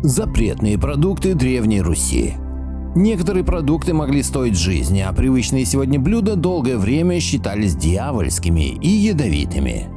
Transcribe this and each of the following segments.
Запретные продукты Древней Руси. Некоторые продукты могли стоить жизни, а привычные сегодня блюда долгое время считались дьявольскими и ядовитыми.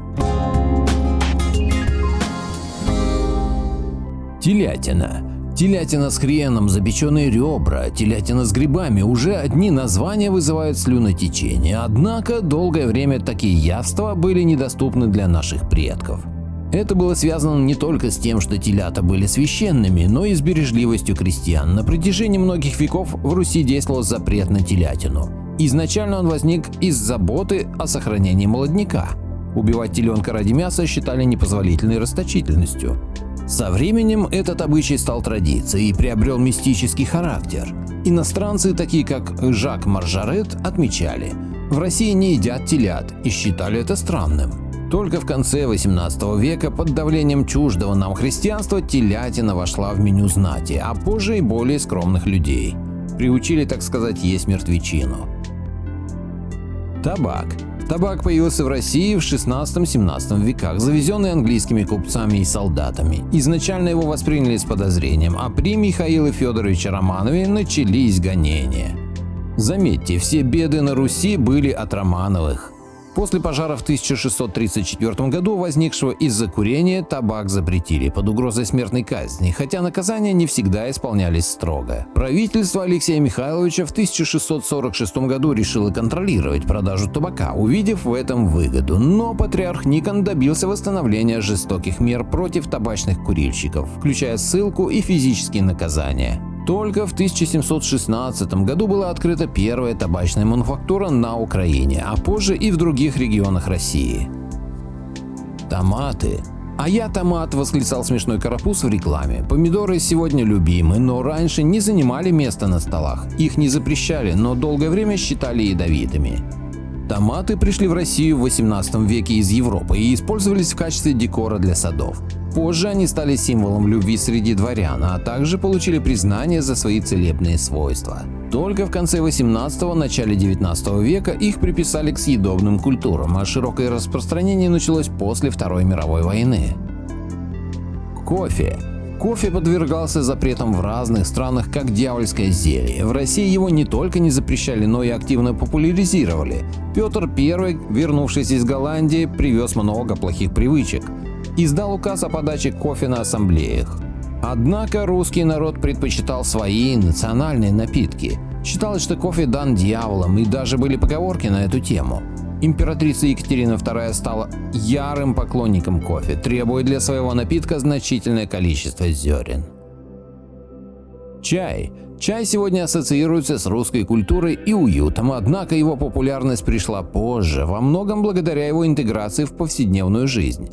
Телятина. Телятина с хреном, запеченные ребра, телятина с грибами – уже одни названия вызывают слюнотечение, однако долгое время такие явства были недоступны для наших предков. Это было связано не только с тем, что телята были священными, но и с бережливостью крестьян. На протяжении многих веков в Руси действовал запрет на телятину. Изначально он возник из заботы о сохранении молодняка. Убивать теленка ради мяса считали непозволительной расточительностью. Со временем этот обычай стал традицией и приобрел мистический характер. Иностранцы, такие как Жак Маржарет, отмечали: в России не едят телят и считали это странным. Только в конце XVIII века под давлением чуждого нам христианства телятина вошла в меню знати, а позже и более скромных людей. Приучили, так сказать, есть мертвечину. Табак. Табак появился в России в XVI-XVII веках, завезенный английскими купцами и солдатами. Изначально его восприняли с подозрением, а при Михаиле Федоровиче Романове начались гонения. Заметьте, все беды на Руси были от Романовых. После пожара в 1634 году, возникшего из-за курения, табак запретили под угрозой смертной казни, хотя наказания не всегда исполнялись строго. Правительство Алексея Михайловича в 1646 году решило контролировать продажу табака, увидев в этом выгоду, но патриарх Никон добился восстановления жестоких мер против табачных курильщиков, включая ссылку и физические наказания. Только в 1716 году была открыта первая табачная мануфактура на Украине, а позже и в других регионах России. Томаты. «А я томат», — восклицал смешной карапуз в рекламе. Помидоры сегодня любимы, но раньше не занимали места на столах. Их не запрещали, но долгое время считали ядовитыми. Томаты пришли в Россию в XVIII веке из Европы и использовались в качестве декора для садов. Позже они стали символом любви среди дворян, а также получили признание за свои целебные свойства. Только в конце XVIII – начале XIX века их приписали к съедобным культурам, а широкое распространение началось после Второй мировой войны. Кофе. Кофе подвергался запретам в разных странах как дьявольское зелье. В России его не только не запрещали, но и активно популяризировали. Петр I, вернувшись из Голландии, привез много плохих привычек. Издал указ о подаче кофе на ассамблеях. Однако русский народ предпочитал свои национальные напитки. Считалось, что кофе дан дьяволом, и даже были поговорки на эту тему. Императрица Екатерина II стала ярым поклонником кофе, требуя для своего напитка значительное количество зерен. Чай. Чай сегодня ассоциируется с русской культурой и уютом, однако его популярность пришла позже, во многом благодаря его интеграции в повседневную жизнь.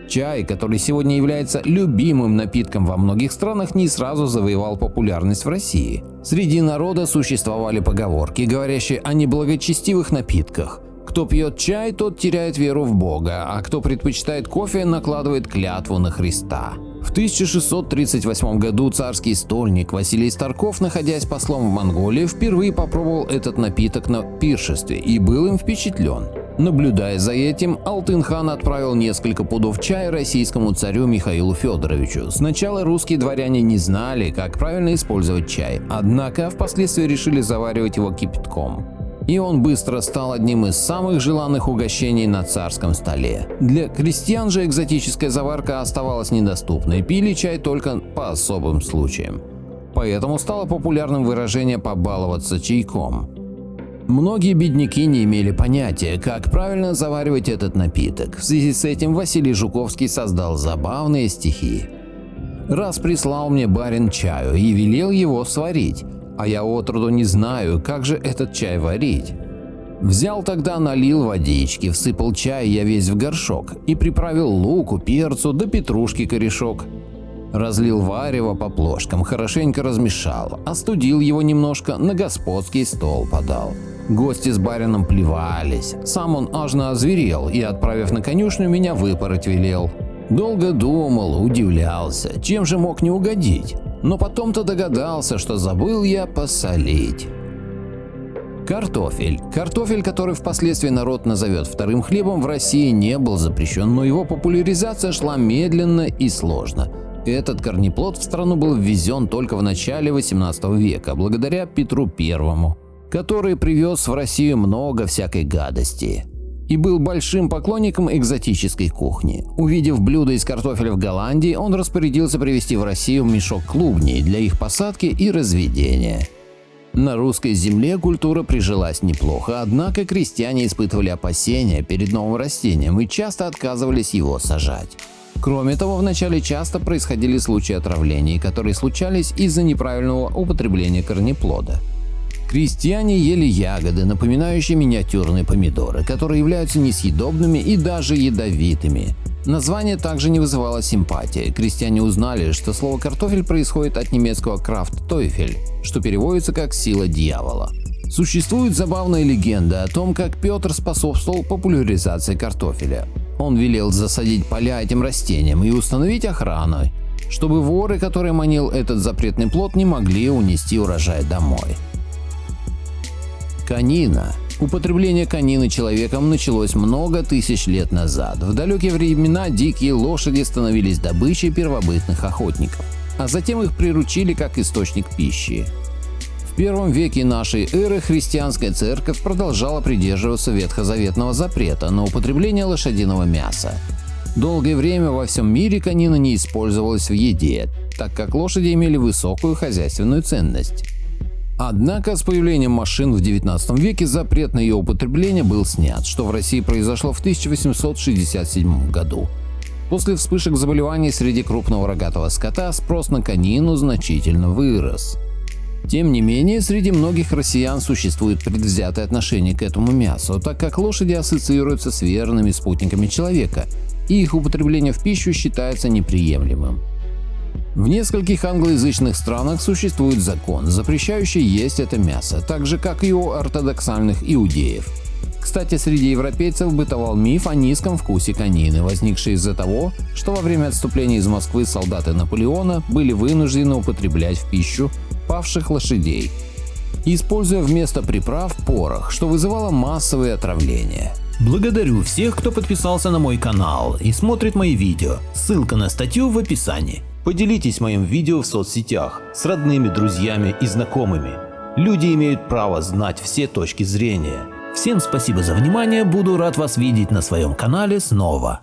Чай, который сегодня является любимым напитком во многих странах, не сразу завоевал популярность в России. Среди народа существовали поговорки, говорящие о неблагочестивых напитках. Кто пьет чай, тот теряет веру в Бога, а кто предпочитает кофе, накладывает клятву на Христа. В 1638 году царский стольник Василий Старков, находясь послом в Монголии, впервые попробовал этот напиток на пиршестве и был им впечатлен. Наблюдая за этим, Алтын-хан отправил несколько пудов чая российскому царю Михаилу Федоровичу. Сначала русские дворяне не знали, как правильно использовать чай, однако впоследствии решили заваривать его кипятком. И он быстро стал одним из самых желанных угощений на царском столе. Для крестьян же экзотическая заварка оставалась недоступной, пили чай только по особым случаям. Поэтому стало популярным выражение «побаловаться чайком». Многие бедняки не имели понятия, как правильно заваривать этот напиток. В связи с этим Василий Жуковский создал забавные стихи. «Раз прислал мне барин чаю и велел его сварить, а я отроду не знаю, как же этот чай варить. Взял тогда, налил водички, всыпал чай я весь в горшок и приправил луку, перцу да петрушки корешок. Разлил варево по плошкам, хорошенько размешал, остудил его немножко, на господский стол подал. Гости с барином плевались, сам он аж озверел и, отправив на конюшню, меня выпороть велел. Долго думал, удивлялся, чем же мог не угодить, но потом-то догадался, что забыл я посолить». Картофель. Картофель, который впоследствии народ назовет вторым хлебом, в России не был запрещен, но его популяризация шла медленно и сложно. Этот корнеплод в страну был ввезен только в начале 18 века, благодаря Петру I, который привез в Россию много всякой гадости и был большим поклонником экзотической кухни. Увидев блюдо из картофеля в Голландии, он распорядился привезти в Россию мешок клубней для их посадки и разведения. На русской земле культура прижилась неплохо, однако крестьяне испытывали опасения перед новым растением и часто отказывались его сажать. Кроме того, вначале часто происходили случаи отравлений, которые случались из-за неправильного употребления корнеплода. Крестьяне ели ягоды, напоминающие миниатюрные помидоры, которые являются несъедобными и даже ядовитыми. Название также не вызывало симпатии. Крестьяне узнали, что слово «картофель» происходит от немецкого «Kraft-Teufel», что переводится как «сила дьявола». Существует забавная легенда о том, как Петр способствовал популяризации картофеля. Он велел засадить поля этим растением и установить охрану, чтобы воры, которые манил этот запретный плод, не могли унести урожай домой. Конина. Употребление конины человеком началось много тысяч лет назад. В далекие времена дикие лошади становились добычей первобытных охотников, а затем их приручили как источник пищи. В первом веке нашей эры христианская церковь продолжала придерживаться ветхозаветного запрета на употребление лошадиного мяса. Долгое время во всем мире конина не использовалась в еде, так как лошади имели высокую хозяйственную ценность. Однако с появлением машин в 19 веке запрет на ее употребление был снят, что в России произошло в 1867 году. После вспышек заболеваний среди крупного рогатого скота спрос на конину значительно вырос. Тем не менее, среди многих россиян существует предвзятое отношение к этому мясу, так как лошади ассоциируются с верными спутниками человека, и их употребление в пищу считается неприемлемым. В нескольких англоязычных странах существует закон, запрещающий есть это мясо, так же как и у ортодоксальных иудеев. Кстати, среди европейцев бытовал миф о низком вкусе конины, возникший из-за того, что во время отступления из Москвы солдаты Наполеона были вынуждены употреблять в пищу павших лошадей, используя вместо приправ порох, что вызывало массовые отравления. Благодарю всех, кто подписался на мой канал и смотрит мои видео. Ссылка на статью в описании. Поделитесь моим видео в соцсетях с родными, друзьями и знакомыми. Люди имеют право знать все точки зрения. Всем спасибо за внимание, буду рад вас видеть на своем канале снова.